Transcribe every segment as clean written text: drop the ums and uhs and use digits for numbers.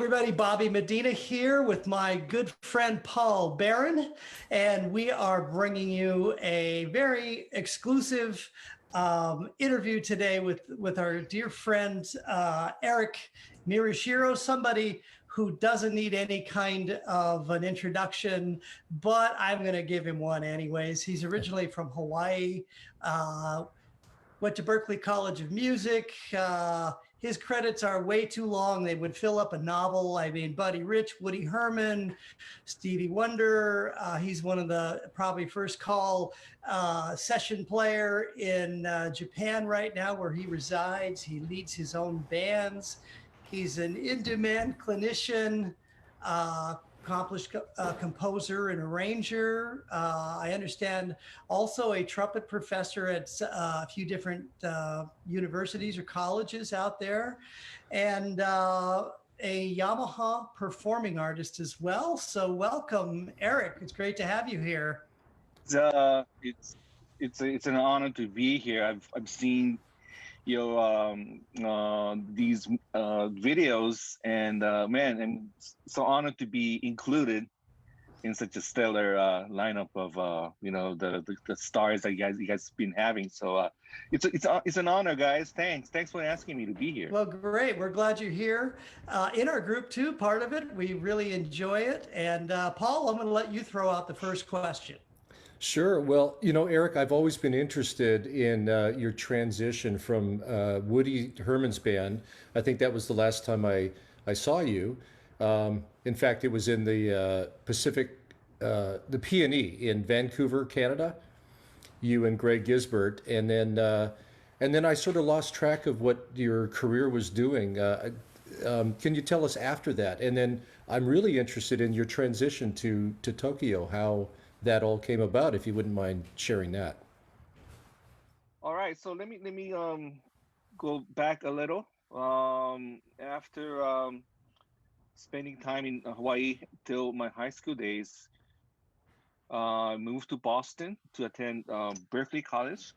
everybody. Bobby Medina here with my good friend Paul Barron, and we are bringing you a very exclusive interview today with our dear friend Eric Miyashiro, somebody who doesn't need any kind of an introduction, but I'm going to give him one anyways. He's originally from Hawaii. Went to Berklee College of Music. His credits are way too long. They would fill up a novel. I mean, Buddy Rich, Woody Herman, Stevie Wonder. He's one of the probably first call session player in Japan right now, where he resides. He leads his own bands. He's an in-demand clinician, accomplished composer and arranger. I understand also a trumpet professor at a few different universities or colleges out there, and a Yamaha performing artist as well. So welcome, Eric. It's great to have you here. It's an honor to be here. I've seen these videos, and man, I'm so honored to be included in such a stellar lineup of the stars that you guys been having. So it's an honor, guys. Thanks for asking me to be here. Well, great. We're glad you're here. In our group too, part of it. We really enjoy it. And Paul, I'm going to let you throw out the first question. Sure. Well, Eric, I've always been interested in your transition from Woody Herman's band. I think that was the last time I saw you. In fact, it was in the the P&E in Vancouver, Canada. You and Greg Gisbert, and then I sort of lost track of what your career was doing. Can you tell us after that? And then I'm really interested in your transition to Tokyo, how that all came about, if you wouldn't mind sharing that. All right, so let me go back a little. After spending time in Hawaii till my high school days, I moved to Boston to attend Berklee College,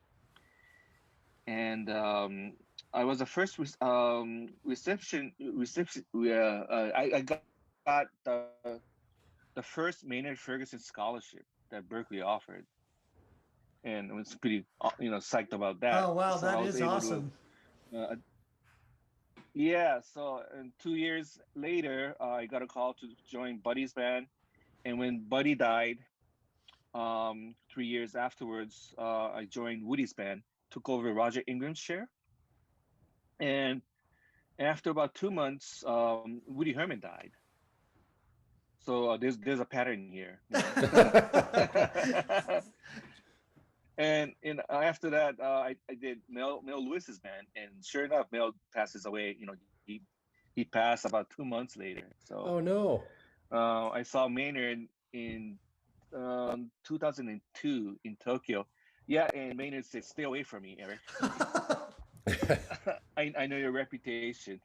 and I was the first reception. I got the first Maynard Ferguson scholarship that Berklee offered, and I was pretty psyched about that. Oh wow, so that is awesome. Yeah, so 2 years later, I got a call to join Buddy's band, and when Buddy died, 3 years afterwards, I joined Woody's band, took over Roger Ingram's share, and after about 2 months, Woody Herman died. So there's a pattern here. And after that, I did Mel Lewis's band, and sure enough, Mel passes away. He passed about 2 months later. So oh no, I saw Maynard in 2002 in Tokyo. Yeah, and Maynard said, "Stay away from me, Eric." I know your reputation.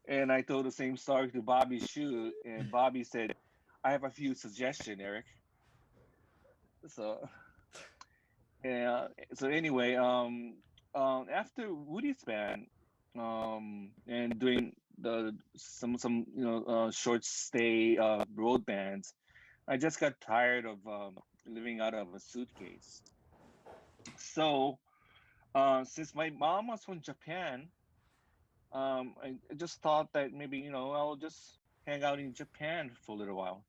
And I told the same story to Bobby Shu, and Bobby said, "I have a few suggestions, Eric." So, yeah. So anyway, after Woody's band, and doing some short stay road bands, I just got tired of living out of a suitcase. So, since my mom was from Japan, I just thought that maybe I'll just hang out in Japan for a little while.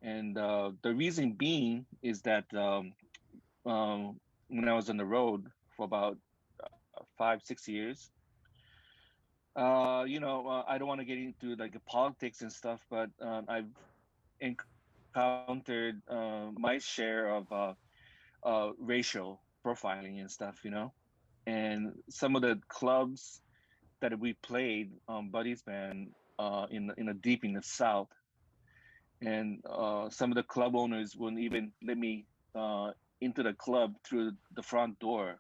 And the reason being is that when I was on the road for about 5-6 years, I don't want to get into like the politics and stuff, but I've encountered my share of racial profiling and stuff, and some of the clubs that we played on Buddy's band in a deep in the South. And some of the club owners wouldn't even let me into the club through the front door.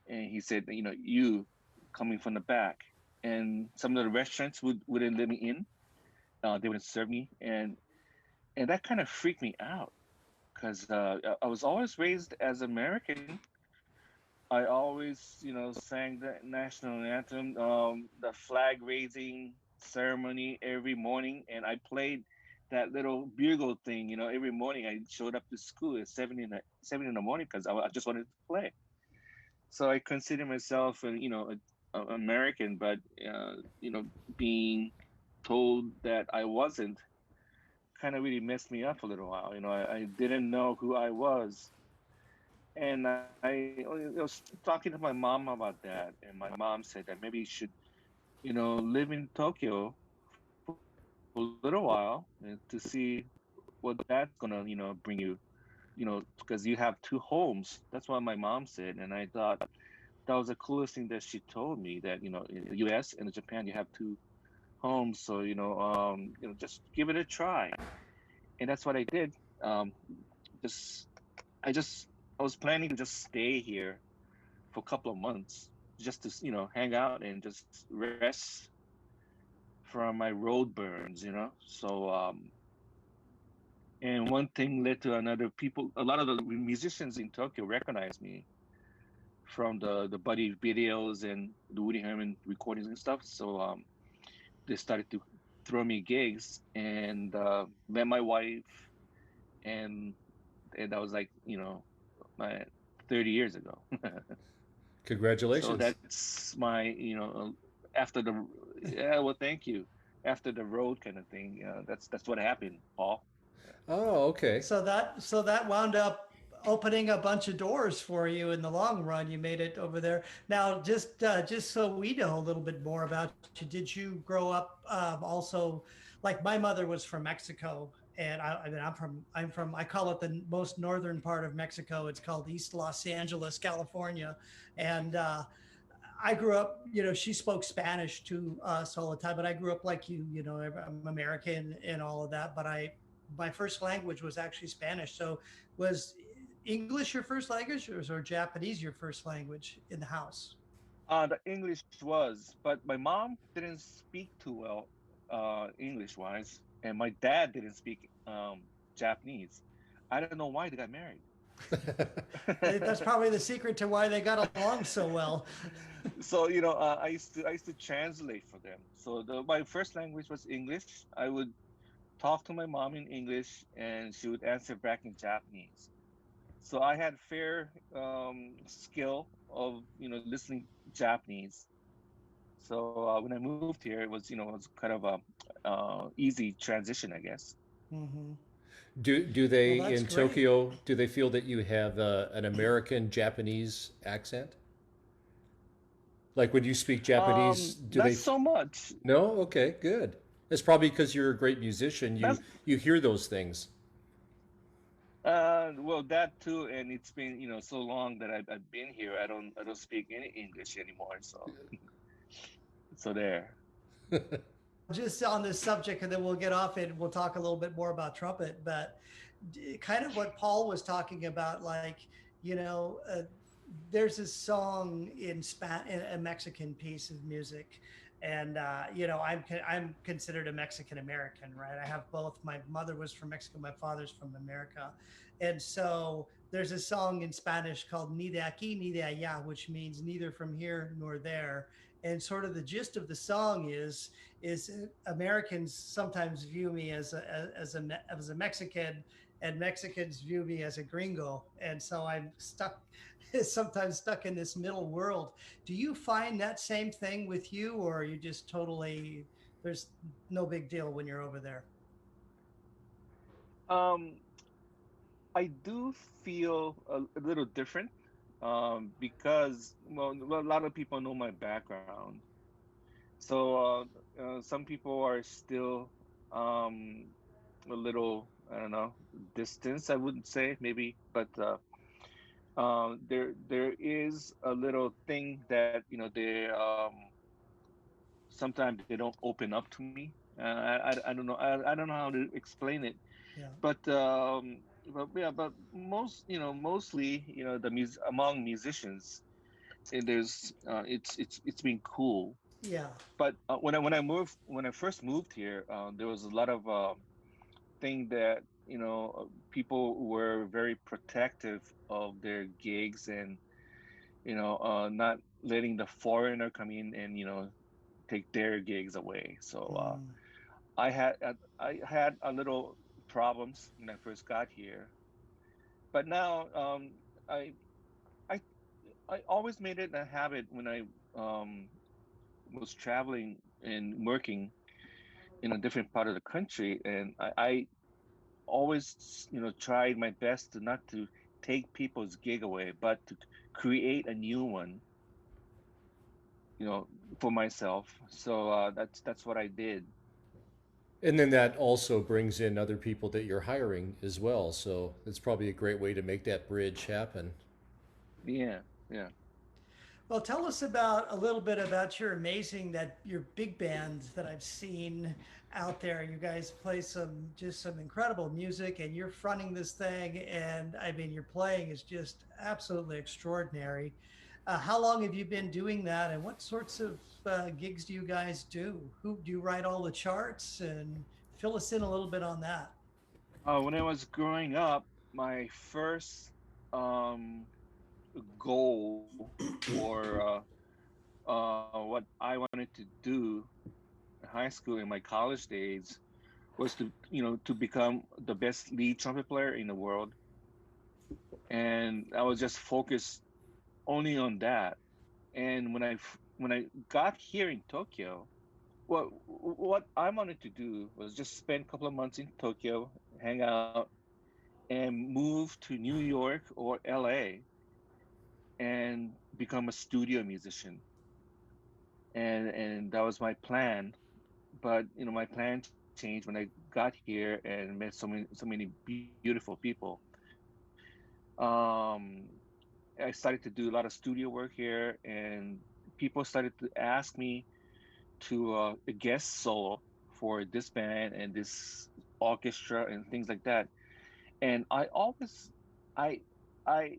And he said, you coming from the back. And some of the restaurants wouldn't let me in. They wouldn't serve me. And that kind of freaked me out, because I was always raised as American. I always, sang the national anthem, the flag raising ceremony every morning, and I played that little bugle thing. Every morning I showed up to school at 7 in the morning because I just wanted to play. So I consider myself, American, but being told that I wasn't kind of really messed me up a little while. I didn't know who I was, and I was talking to my mom about that, and my mom said that maybe you should, live in Tokyo for a little while and to see what that's gonna, bring you, because you have two homes. That's what my mom said, and I thought that was the coolest thing that she told me, that in the U.S. and Japan you have two homes, so just give it a try, and that's what I did. Just I just I was planning to just stay here for a couple of months just to hang out and just rest from my road burns. And one thing led to another. A lot of the musicians in Tokyo recognized me from the Buddy videos and the Woody Herman recordings and stuff. So they started to throw me gigs, and met my wife, and that was like my 30 years ago. So Congratulations. that's my, after the, yeah, well, thank you. After the road kind of thing. That's what happened, Paul. Yeah. Oh, okay. So that wound up opening a bunch of doors for you in the long run. You made it over there. Now, just so we know a little bit more about you, did you grow up also like my mother was from Mexico, and I mean I'm from I call it the most northern part of Mexico. It's called East Los Angeles, California, and I grew up, she spoke Spanish to us all the time, but I grew up like you, I'm American and all of that. But my first language was actually Spanish. So was English your first language, or Japanese your first language in the house? The English was, but my mom didn't speak too well, English wise, and my dad didn't speak Japanese. I don't know why they got married. That's probably the secret to why they got along so well. So I used to translate for them. So my first language was English. I would talk to my mom in English, and she would answer back in Japanese. So I had fair skill of listening Japanese. So when I moved here, it was kind of a easy transition, I guess. Hmm. Do Well, they that's in great. Tokyo, do they feel that you have an American Japanese accent? Like when you speak Japanese, do Not they? so much. No? Okay, good. It's probably because you're a great musician. You That's you hear those things. well, that too, and it's been so long that I've been here. I don't speak any English anymore. So there. Just on this subject, and then we'll get off it and we'll talk a little bit more about trumpet. But kind of what Paul was talking about, like, you know, there's a song in a Mexican piece of music, and I'm considered a Mexican American, right? I have both. My mother was from Mexico, my father's from America, and so there's a song in Spanish called "Ni de aquí ni de allá," which means neither from here nor there. And sort of the gist of the song is Americans sometimes view me as a Mexican, and Mexicans view me as a gringo, and so I'm stuck sometimes stuck in this middle world. Do you find that same thing with you, or are you just totally there's no big deal when you're over there? Um, I do feel a little different because a lot of people know my background. So some people are still a little, I don't know, distance, I wouldn't say maybe, but there is a little thing that sometimes they don't open up to me. I don't know, I don't know how to explain it, Yeah. but yeah, but mostly among musicians, it's been cool. Yeah. But when I first moved here, there was a lot of thing that people were very protective of their gigs, and not letting the foreigner come in and take their gigs away. So Mm. I had a little problems when I first got here, but now I I I always made it a habit when I um, was traveling and working in a different part of the country, and I always tried my best to not to take people's gig away, but to create a new one, you know, for myself. So that's what I did. And then that also brings in other people that you're hiring as well. So it's probably a great way to make that bridge happen. Yeah, yeah. Well, tell us about a little bit about your big band that I've seen out there. You guys play some incredible music, and you're fronting this thing, and I mean your playing is just absolutely extraordinary. How long have you been doing that, and what sorts of gigs do you guys do? Who do you write all the charts, and fill us in a little bit on that? When I was growing up, my first um, goal for what I wanted to do in high school and my college days was to become the best lead trumpet player in the world, and I was just focused only on that. And when I got here in Tokyo, what I wanted to do was just spend a couple of months in Tokyo, hang out, and move to New York or LA and become a studio musician. And that was my plan. But my plan changed when I got here and met so many beautiful people. Um, I started to do a lot of studio work here, and people started to ask me to a guest solo for this band and this orchestra and things like that. And I, I,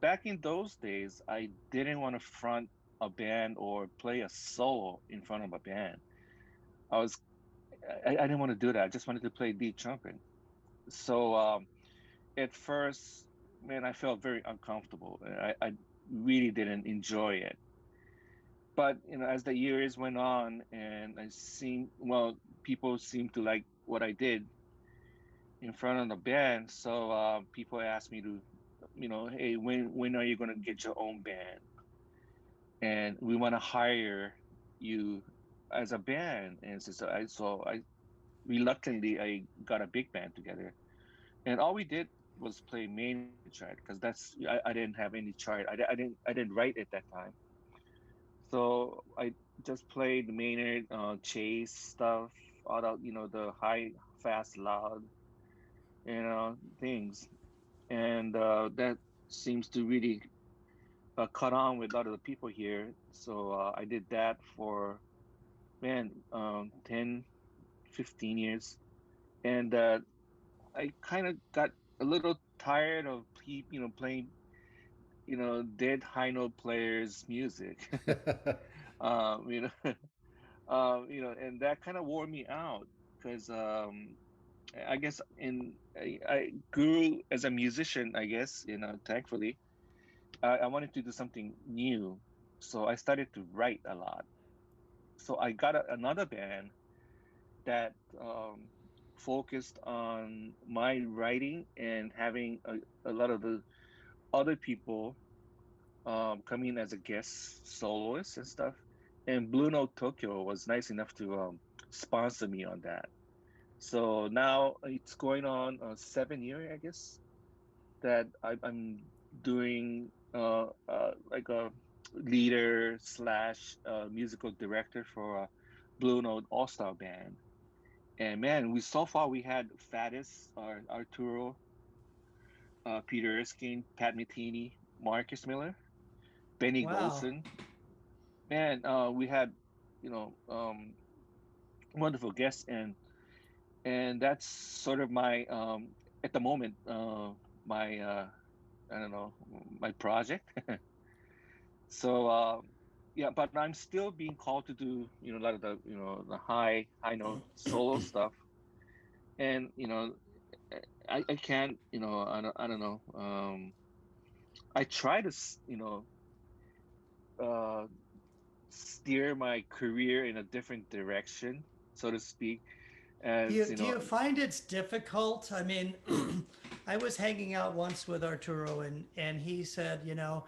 back in those days, I didn't want to front a band or play a solo in front of a band. I was, I didn't want to do that. I just wanted to play lead trumpet. So at first, man, I felt very uncomfortable. I really didn't enjoy it. But as the years went on, and people seemed to like what I did in front of the band. So people asked me to, hey, when are you gonna get your own band? And we want to hire you as a band. And so I reluctantly I got a big band together, and all we did was play Maynard chart because I didn't have any chart. I didn't write at that time. So I just played the Maynard chase stuff, all the high, fast, loud, things, and that seems to really caught on with a lot of the people here. So I did that for, man, 10, 15 years, and I kind of got a little tired of playing dead high note players music. um, you know and that kind of wore me out because I guess I grew as a musician, I guess, thankfully. I wanted to do something new, so I started to write a lot. So I got another band that focused on my writing and having a lot of the other people come in as a guest soloist and stuff. And Blue Note Tokyo was nice enough to sponsor me on that. So now it's going on 7 year, I guess, that I'm doing like a leader slash musical director for a Blue Note All Star band. And man, we had Faddis, Arturo, Peter Erskine, Pat Metheny, Marcus Miller, Benny Wow. Golson. Man, we had you know um, wonderful guests, and that's sort of my at the moment my I don't know, my project. So yeah, but I'm still being called to do a lot of the high note solo stuff, and I can't I don't know. I try to uh, steer my career in a different direction, so to speak. As you Do know, you find it's difficult? I mean, I was hanging out once with Arturo, and he said, you know,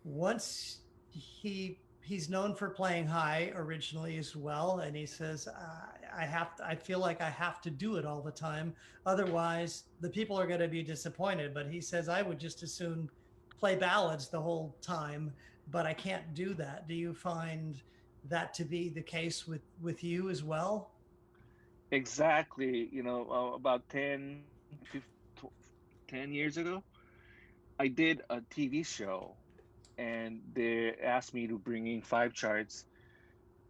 once he's known for playing high originally as well, and he says, I feel like I have to do it all the time, otherwise the people are going to be disappointed. But he says I would just as soon play ballads the whole time, but I can't do that. Do you find that to be the case with you as well? exactly, about 10 years ago, I did a TV show, and they asked me to bring in five charts,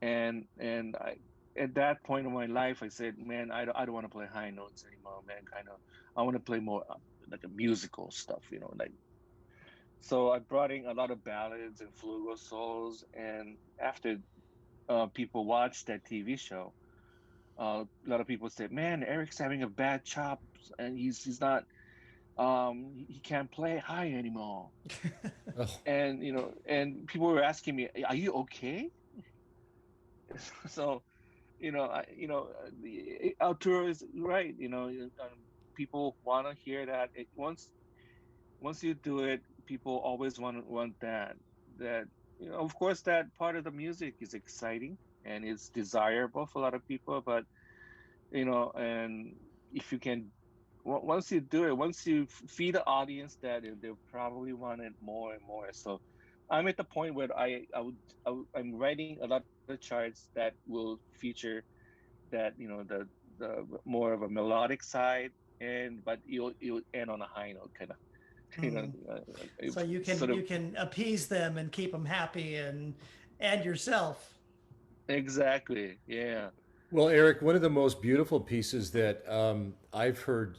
and I, at that point in my life, I said, man, I don't want to play high notes anymore, man. Kind of, I want to play more like a musical stuff, like. So I brought in a lot of ballads and flugelso solos, and after people watched that TV show, a lot of people said, "Man, Eric's having a bad chops, and he's not, he can't play high anymore." Oh, And and people were asking me, "Are you okay?" So Arturo is right. People want to hear that. Once you do it, people always want that. That of course, that part of the music is exciting and it's desirable for a lot of people. But and if you can, once you do it, once you feed the audience that, they'll probably want it more and more. So I'm at the point where I'm writing a lot of charts that will feature that, the more of a melodic side, and but you'll end on a high note, kind of. you know Mm. uh, So sort you of. can appease them and keep them happy and yourself. Exactly, yeah. well, Eric, one of the most beautiful pieces that I've heard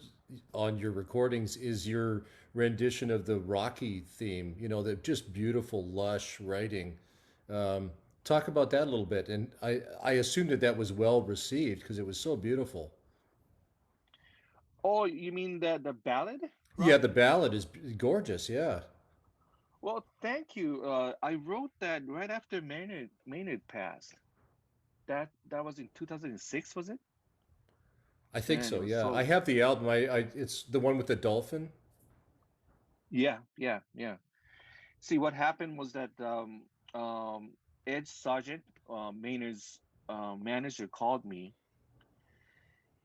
on your recordings is your rendition of the Rocky theme. You know, the just beautiful, lush writing. Um, Talk about that a little bit. And I assumed that that was well received because it was so beautiful. Oh, you mean the ballad, Yeah, the Rocky? ballad is gorgeous. Yeah, Well, thank you. I wrote that right after Maynard passed. That was in 2006, was it? I think Man, so. it was Yeah, I so. have the album. It's the one with the dolphin. Yeah, yeah, yeah. See, what happened was that Ed Sargent, Maynard's manager, called me,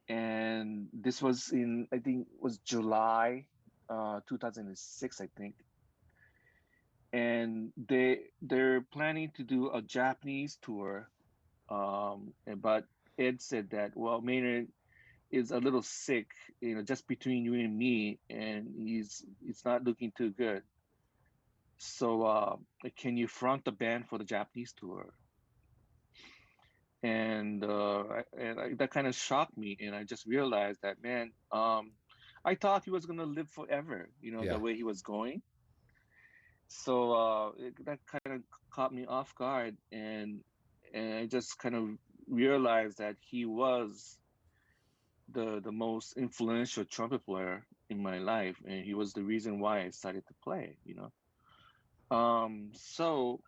and this was in, I think it was July 2006, I think. And they're planning to do a Japanese tour, but Ed said that, well, Maynard is a little sick, just between you and me, and he's not looking too good. So can you front the band for the Japanese tour? That kind of shocked me, and I just realized that, man, I thought he was gonna live forever, the Yeah. way he was going. So that kind of caught me off guard, and I just kind of realized that he was the most influential trumpet player in my life, and he was the reason why I started to play. So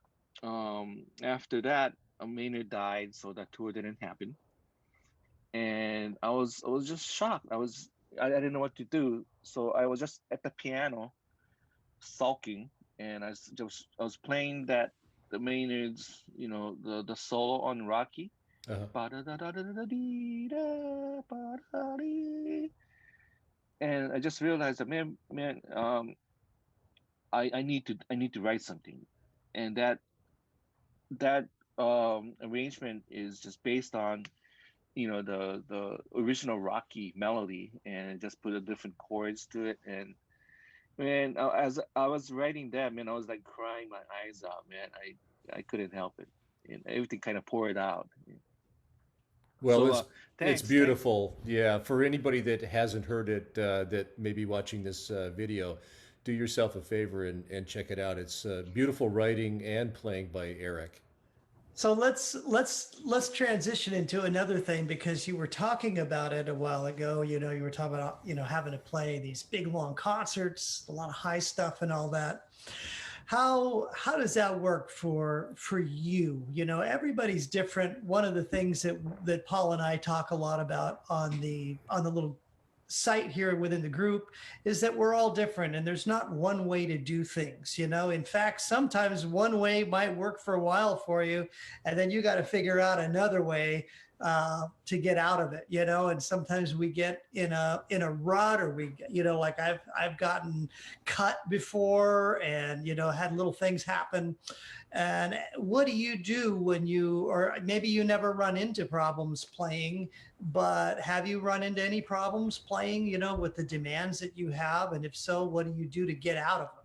after that, Maynard died, so that tour didn't happen, and I was just shocked. I didn't know what to do, so I was just at the piano sulking, and I was playing that the Maynard's, the solo on Rocky. Uh-huh. Ba-da-da-da-da-dee-da, ba-da-dee. And I just realized that, man, I need to write something, and that arrangement is just based on, the original Rocky melody, and just put a different chords to it. And man, as I was writing that, man, I was like crying my eyes out, man. I couldn't help it, and everything kind of poured out. Well, So it's thanks. beautiful. Yeah, for anybody that hasn't heard it, that may be watching this video, do yourself a favor and check it out. It's beautiful writing and playing by Eric. So let's transition into another thing, because you were talking about it a while ago. You know, you were talking about, having to play these big long concerts, a lot of high stuff and all that. how does that work for you? You know, everybody's different. One of the things that Paul and I talk a lot about on the little site here within the group is that we're all different and there's not one way to do things. You know, in fact, sometimes one way might work for a while for you, and then you got to figure out another way to get out of it, you know. And sometimes we get in a rut, or we, you know, like I've gotten cut before, and you know, had little things happen. And what do you do when you, or maybe you never run into problems playing, but have you run into any problems playing, you know, with the demands that you have? And if so, what do you do to get out of them?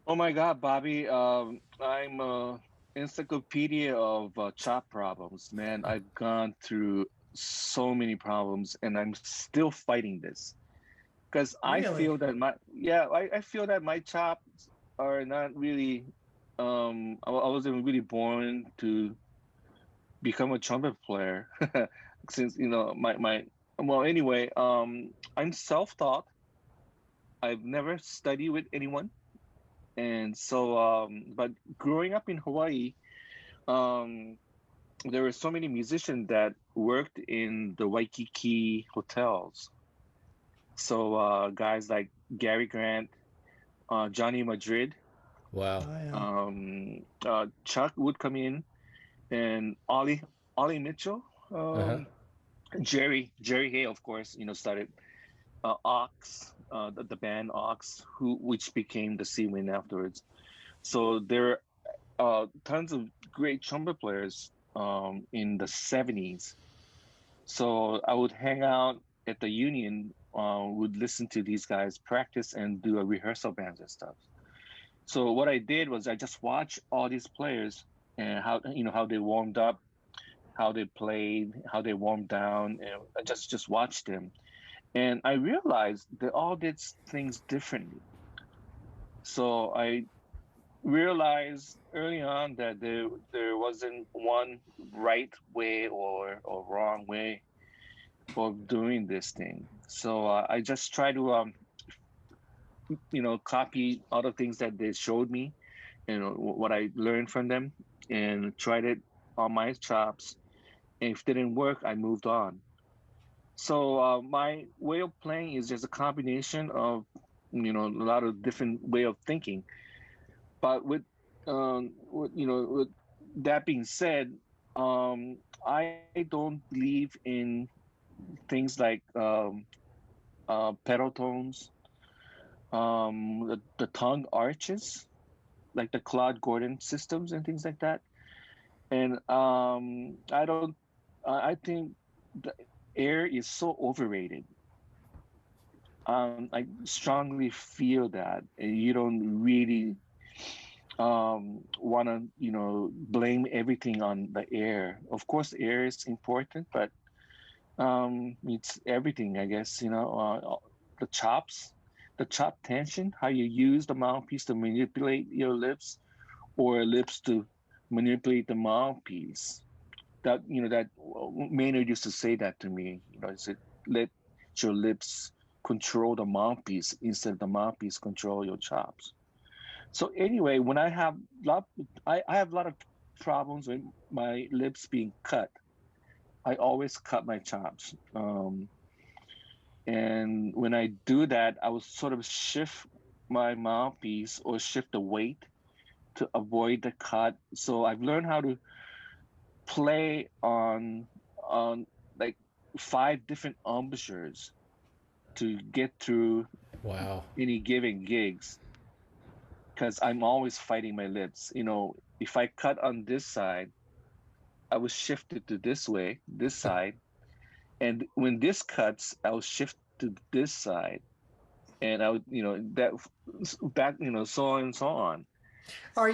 Oh my God, Bobby. I'm a encyclopedia of chop problems, man. I've gone through so many problems, and I'm still fighting this because I Really? feel that I feel that my chops are not really. I wasn't really born to become a trumpet player, since my. Well, anyway, I'm self-taught. I've never studied with anyone. And so, but growing up in Hawaii, um, there were so many musicians that worked in the Waikiki hotels. So guys like Gary Grant, Johnny Madrid, Wow. Oh yeah. Chuck would come in, and Ollie Mitchell, Uh-huh. Jerry Hay, of course, started Ox, the band Ox, which became the Sea Wind afterwards. So there are tons of great trumpet players in the 70s. So I would hang out at the Union, would listen to these guys practice and do a rehearsal bands and stuff. So what I did was I just watched all these players and how they warmed up, how they played, how they warmed down, and I just watched them. And I realized they all did things differently. So I realized early on that there wasn't one right way or wrong way of doing this thing. So I just try to copy other things that they showed me, what I learned from them, and tried it on my chops. And if it didn't work, I moved on. So my way of playing is just a combination of a lot of different way of thinking. But with that being said, I don't believe in things like pedal tones, the tongue arches, like the Claude Gordon systems and things like that. And I don't. I think the air is so overrated. I strongly feel that, and you don't really want to, blame everything on the air. Of course, air is important, but it's everything, I guess. The chops, the chop tension, how you use the mouthpiece to manipulate your lips, or lips to manipulate the mouthpiece. That Maynard used to say that to me. He said, let your lips control the mouthpiece instead of the mouthpiece control your chops. So anyway, when I have a lot of problems with my lips being cut. I always cut my chops. And when I do that, I will sort of shift my mouthpiece or shift the weight to avoid the cut. So I've learned how to play on like 5 different embouchures to get through Wow. any given gigs, because I'm always fighting my lips. If I cut on this side, I will shift it to this side, and when this cuts, I will shift to this side, and I would, that back, so on and so on. And Are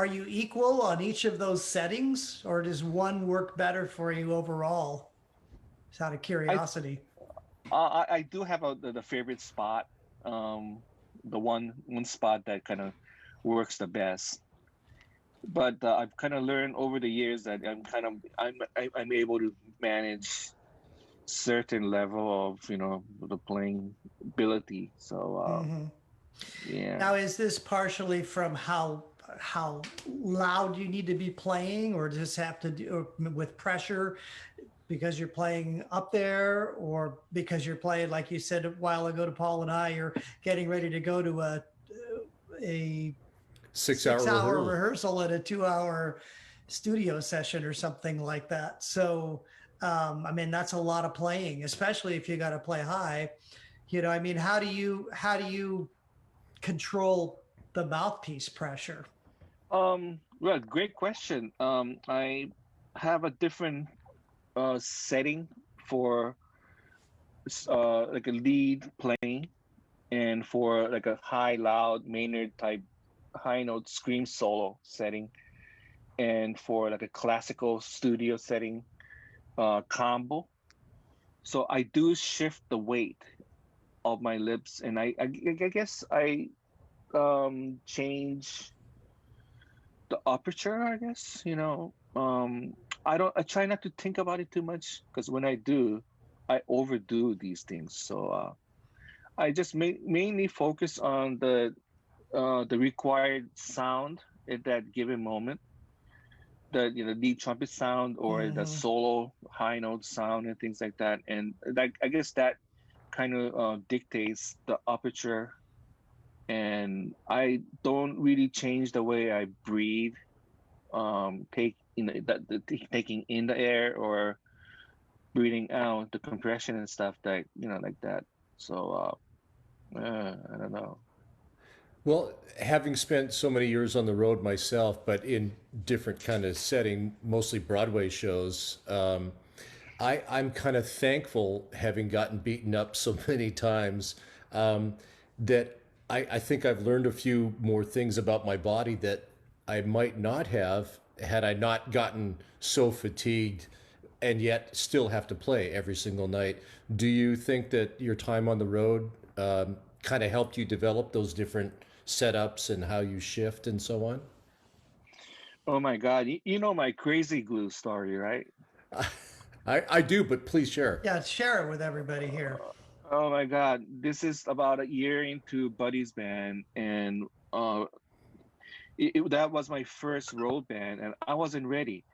you equal on each of those settings, or does one work better for you overall? Just out of I curiosity. I do have the favorite spot, the one spot that kind of works the best. But I've kind of learned over the years that I'm able to manage certain level of the playing ability. So Hmm. Yeah. Now, is this partially from how loud you need to be playing, or does this have to do with pressure because you're playing up there, or because you're playing, like you said a while ago to Paul and I, you're getting ready to go to a 6 hour rehearsal and a 2 hour studio session or something like that. So, I mean, that's a lot of playing, especially if you got to play high. I mean, how do you control the mouthpiece pressure? Well, great question. I have a different setting for like a lead playing, and for like a high, loud Maynard type high note scream solo setting, and for like a classical studio setting combo. So I do shift the weight of my lips, and I guess I change the aperture, I guess. I try not to think about it too much, because when I do, I overdo these things. So I just mainly focus on the required sound at that given moment, the lead trumpet sound, or the Mm-hmm. solo high note sound and things like that. And like, I guess that kind of dictates the aperture. And I don't really change the way I breathe, taking in the air or breathing out, the compression and stuff, that like that. So I don't know. Well, having spent so many years on the road myself, but in different kind of setting, mostly Broadway shows, I'm kind of thankful, having gotten beaten up so many times, that I think I've learned a few more things about my body that I might not have had I not gotten so fatigued and yet still have to play every single night. Do you think that your time on the road kind of helped you develop those different setups and how you shift and so on? Oh my God, you know my crazy glue story, right? I do, but please share. Yeah, share it with everybody here. Oh my God, this is about a year into Buddy's band, and that was my first road band, and I wasn't ready.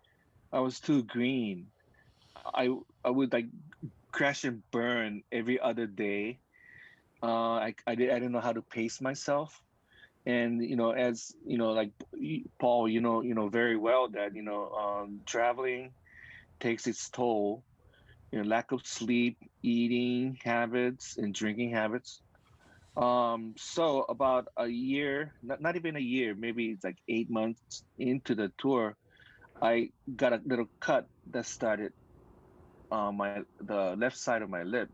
I was too green. I I would like crash and burn every other day. I didn't know how to pace myself, and as like Paul, very well that traveling takes its toll. Lack of sleep, eating habits, and drinking habits. So about a year, not even a year, maybe it's like 8 months into the tour, I got a little cut that started on the left side of my lip,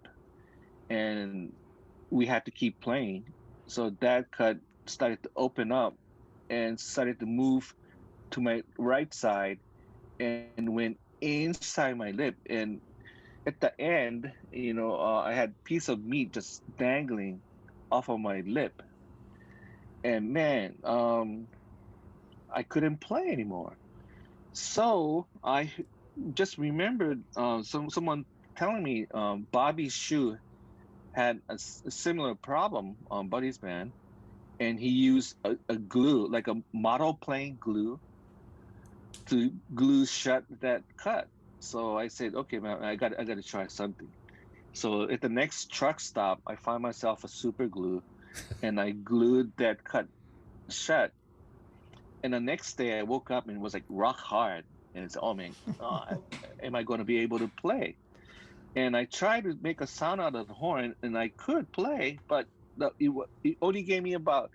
and we had to keep playing. So that cut started to open up and started to move to my right side and went inside my lip. And at the end, I had piece of meat just dangling off of my lip. And man, I couldn't play anymore. So I just remembered someone telling me Bobby Shoe had a similar problem on Buddy's band, and he used a glue, like a model plane glue, to glue shut that cut. So I said, okay, man, I got to try something. So at the next truck stop, I found myself a super glue, and I glued that cut shut. And the next day, I woke up and it was like rock hard, and it's, oh man, am I going to be able to play? And I tried to make a sound out of the horn, and I could play, but it only gave me about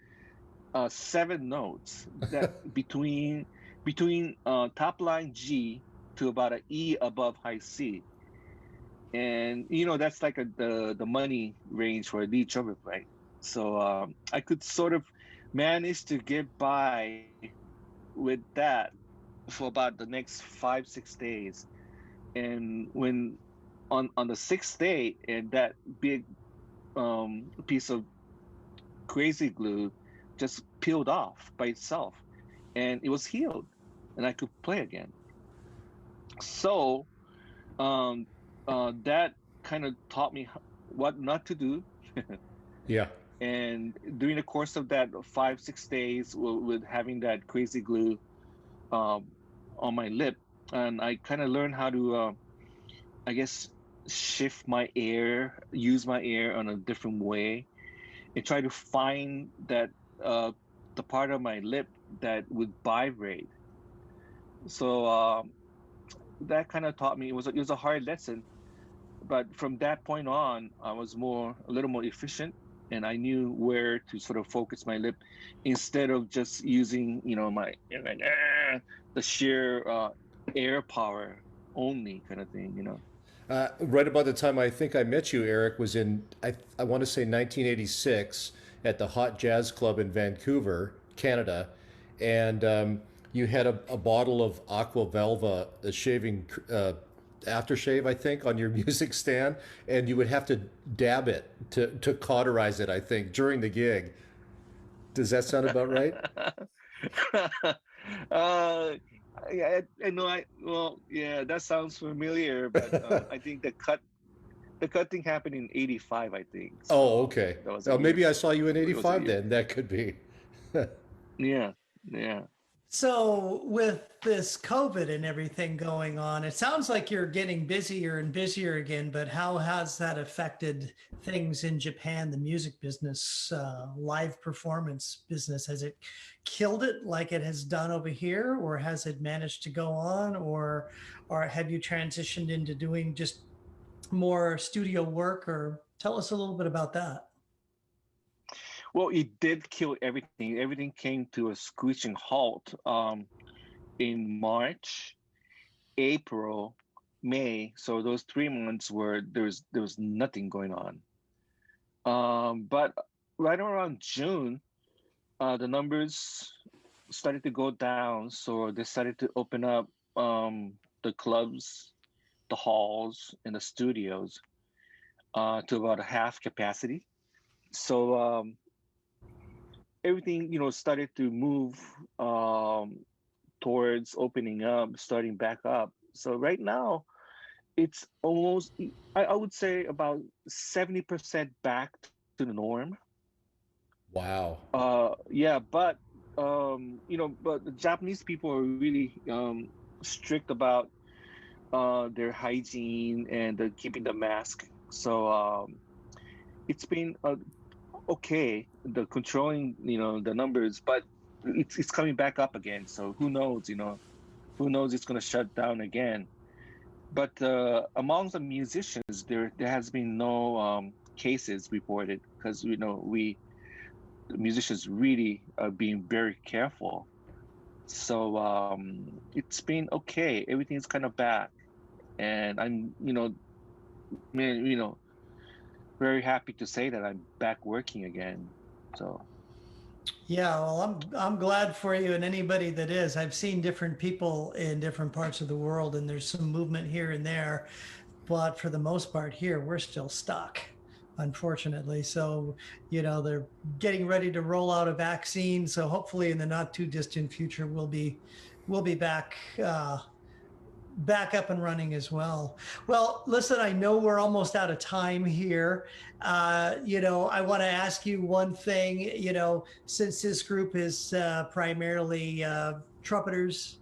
7 notes, that between top line G to about an E above high C. And that's like the money range for a lead trumpet, right? So I could sort of manage to get by with that for about the next 5 6 days. And when on the sixth day, and that big piece of crazy glue just peeled off by itself, and it was healed, and I could play again. So that kind of taught me what not to do. Yeah. And during the course of that 5, 6 days, with having that crazy glue um, on my lip, and I kind of learned how to, I guess, shift my air, use my air on a different way, and try to find that the part of my lip that would vibrate. So that kind of taught me, it was a hard lesson, but from that point on, I was a little more efficient, and I knew where to sort of focus my lip instead of just using, the sheer air power only kind of thing, Right about the time I think I met you, Eric, was in, I want to say 1986 at the Hot Jazz Club in Vancouver, Canada. And you had a bottle of Aqua Velva, a shaving aftershave, I think, on your music stand. And you would have to dab it to cauterize it, I think, during the gig. Does that sound about right? uh, yeah, I know. Well, yeah, that sounds familiar, but I think the cut thing happened in '85, I think. Oh, So okay. that was a Oh, year. maybe I saw you in It was a '85 year. then. That could be. Yeah, yeah. So with this COVID and everything going on, it sounds like you're getting busier and busier again, but how has that affected things in Japan, the music business, live performance business? Has it killed it like it has done over here, or has it managed to go on, or have you transitioned into doing just more studio work? Or tell us a little bit about that. Well, it did kill everything. Everything came to a screeching halt in March, April, May. So those 3 months where there was nothing going on. But right around June, the numbers started to go down. So they started to open up the clubs, the halls, and the studios to about a half capacity. So everything, started to move towards opening up, starting back up. So right now, it's almost, I would say about 70% back to the norm. Wow. Yeah, but the Japanese people are really strict about their hygiene and keeping the mask. So it's been okay, the controlling, the numbers, but it's coming back up again. So who knows, who knows it's going to shut down again. But among the musicians, there has been no cases reported because the musicians really are being very careful. So it's been okay. Everything's kind of back, and I'm man, very happy to say that I'm back working again. So Yeah, well, I'm glad for you and anybody that is. I've seen different people in different parts of the world, and there's some movement here and there, but for the most part, here we're still stuck, unfortunately. So, they're getting ready to roll out a vaccine. So hopefully, in the not too distant future, we'll be back up and running as well. Well, listen, I know we're almost out of time here. I want to ask you one thing, since this group is primarily trumpeters,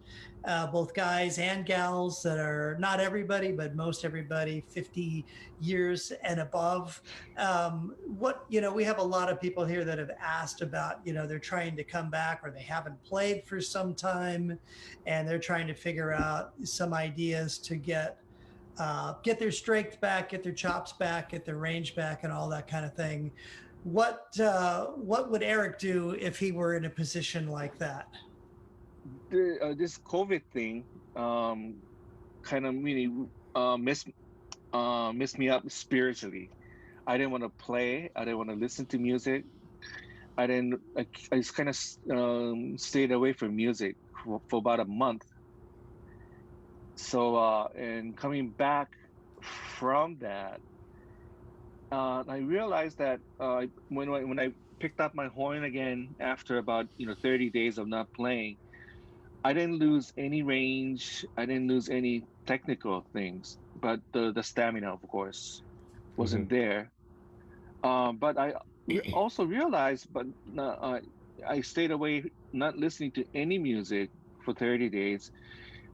both guys and gals that are not everybody, but most everybody 50 years and above. We have a lot of people here that have asked about, they're trying to come back or they haven't played for some time and they're trying to figure out some ideas to get their strength back, get their chops back, get their range back, and all that kind of thing. What would Eric do if he were in a position like that? this COVID thing kind of really messed me up spiritually. I didn't want to play. I didn't want to listen to music. I didn't. I just kind of stayed away from music for about a month. So and coming back from that, I realized that when I picked up my horn again after about 30 days of not playing, I didn't lose any range. I didn't lose any technical things, but the stamina, of course, Hmm. wasn't there. But also realized, but I stayed away, not listening to any music for 30 days.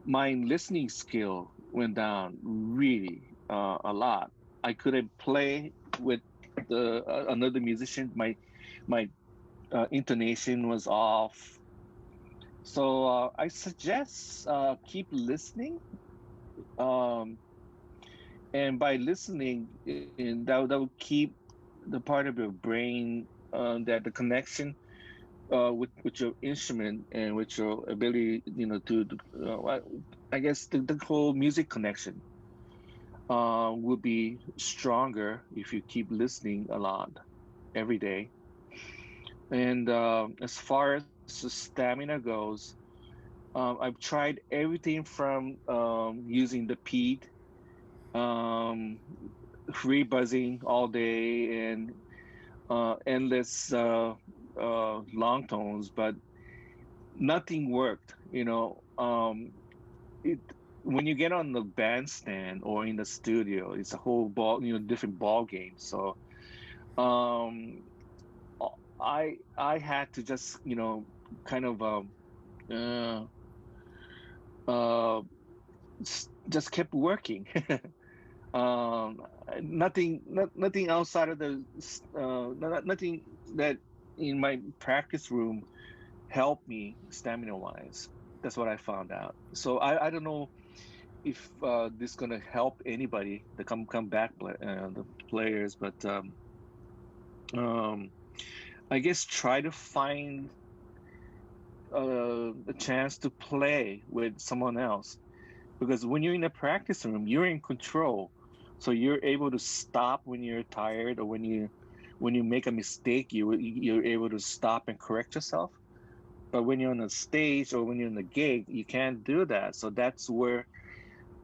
My listening skill went down really a lot. I couldn't play with another musician. My intonation was off. So I suggest keep listening. Um, and by listening, that will keep the part of your brain that the connection with your instrument and with your ability, I guess the whole music connection will be stronger if you keep listening a lot every day. And as far as the stamina goes, I've tried everything from using the peat, um, free buzzing all day, and endless long tones, but nothing worked. It when you get on the bandstand or in the studio, it's a whole different ball game. So um, I had to just kind of uh, uh, just kept working. um, nothing outside of nothing that in my practice room helped me stamina wise. That's what I found out. So I don't know if this gonna help anybody the come back the players, but um, I guess try to find a chance to play with someone else, because when you're in a practice room, you're in control, so you're able to stop when you're tired, or when you make a mistake, you're able to stop and correct yourself. But when you're on a stage or when you're in a gig, you can't do that. So that's where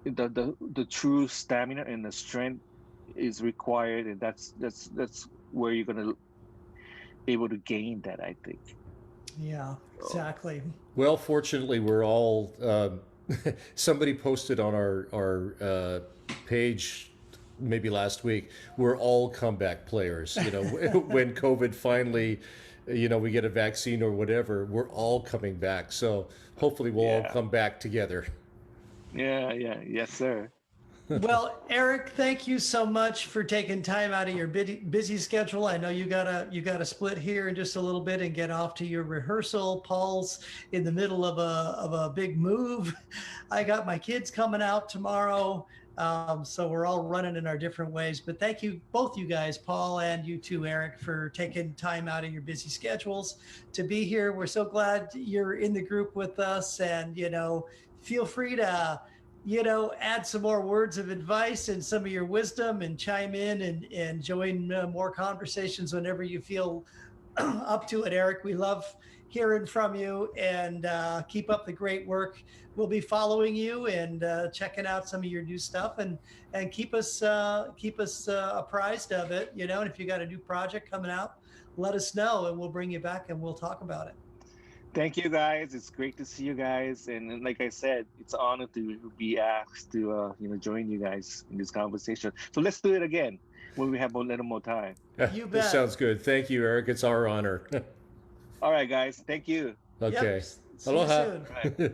the true stamina and the strength is required, and that's where you're gonna able to gain that, I think. Yeah, exactly. Well, fortunately, we're all. Somebody posted on our page maybe last week. We're all comeback players. When COVID finally, we get a vaccine or whatever, we're all coming back. So hopefully, we'll all Yeah. come back together. Yeah, yes, sir. Well, Eric, thank you so much for taking time out of your busy schedule. I know you gotta split here in just a little bit and get off to your rehearsal. Paul's in the middle of a big move. I got my kids coming out tomorrow. So we're all running in our different ways. But thank you, both you guys, Paul and you too, Eric, for taking time out of your busy schedules to be here. We're so glad you're in the group with us, and feel free to add some more words of advice and some of your wisdom, and chime in and join more conversations whenever you feel up to it, Eric. We love hearing from you, and keep up the great work. We'll be following you and checking out some of your new stuff, and keep us apprised of it. And if you got a new project coming out, let us know, and we'll bring you back and we'll talk about it. Thank you, guys. It's great to see you guys, and like I said, it's an honor to be asked to join you guys in this conversation. So let's do it again when we have a little more time. You This bet. sounds good. Thank you, Eric. It's our honor. All right, guys. Thank you. Okay. Yep. See you Aloha. soon. All right.